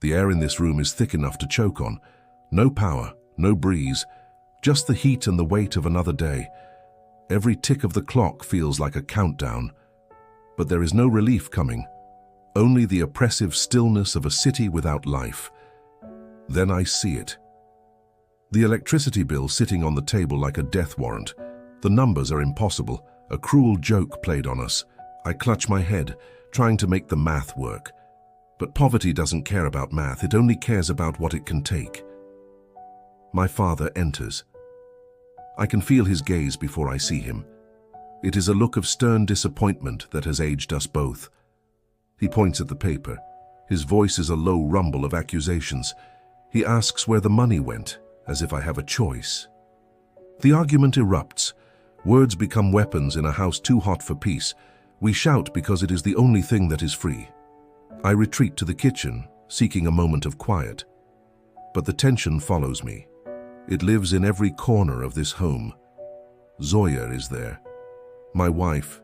The air in this room is thick enough to choke on. No power, no breeze, just the heat and the weight of another day. Every tick of the clock feels like a countdown. But there is no relief coming, only the oppressive stillness of a city without life. Then I see it. The electricity bill sitting on the table like a death warrant. The numbers are impossible, a cruel joke played on us. I clutch my head, trying to make the math work. But poverty doesn't care about math, it only cares about what it can take. My father enters. I can feel his gaze before I see him. It is a look of stern disappointment that has aged us both. He points at the paper. His voice is a low rumble of accusations. He asks where the money went, as if I have a choice. The argument erupts. Words become weapons in a house too hot for peace. We shout because it is the only thing that is free. I retreat to the kitchen, seeking a moment of quiet. But the tension follows me. It lives in every corner of this home. Zoya is there. My wife.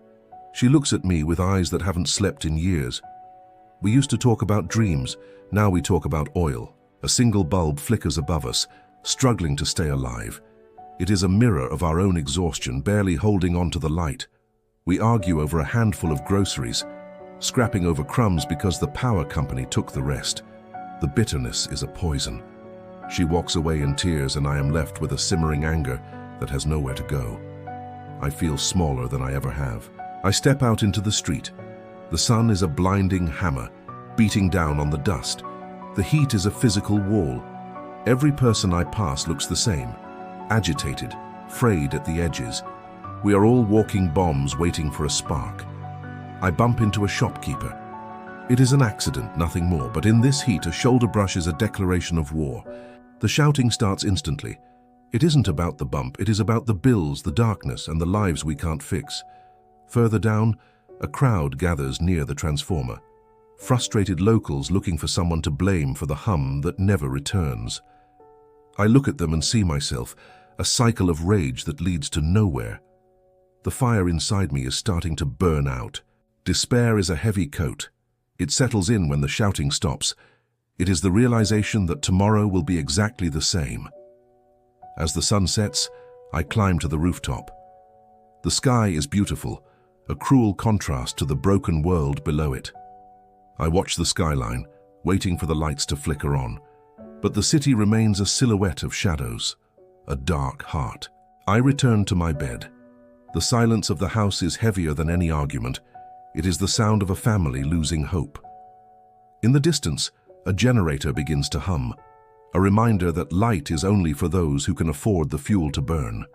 She looks at me with eyes that haven't slept in years. We used to talk about dreams. Now we talk about oil. A single bulb flickers above us, struggling to stay alive. It is a mirror of our own exhaustion, barely holding on to the light. We argue over a handful of groceries, scrapping over crumbs because the power company took the rest. The bitterness is a poison. She walks away in tears, and I am left with a simmering anger that has nowhere to go. I feel smaller than I ever have. I step out into the street. The sun is a blinding hammer, beating down on the dust. The heat is a physical wall. Every person I pass looks the same, agitated, frayed at the edges. We are all walking bombs waiting for a spark. I bump into a shopkeeper. It is an accident, nothing more, but in this heat a shoulder brush is a declaration of war. The shouting starts instantly. It isn't about the bump, it is about the bills, the darkness, and the lives we can't fix. Further down, a crowd gathers near the transformer. Frustrated locals looking for someone to blame for the hum that never returns. I look at them and see myself, a cycle of rage that leads to nowhere. The fire inside me is starting to burn out. Despair is a heavy coat. It settles in when the shouting stops. It is the realization that tomorrow will be exactly the same. As the sun sets, I climb to the rooftop. The sky is beautiful, a cruel contrast to the broken world below it. I watch the skyline, waiting for the lights to flicker on. But the city remains a silhouette of shadows, a dark heart. I return to my bed. The silence of the house is heavier than any argument. It is the sound of a family losing hope. In the distance, a generator begins to hum, a reminder that light is only for those who can afford the fuel to burn.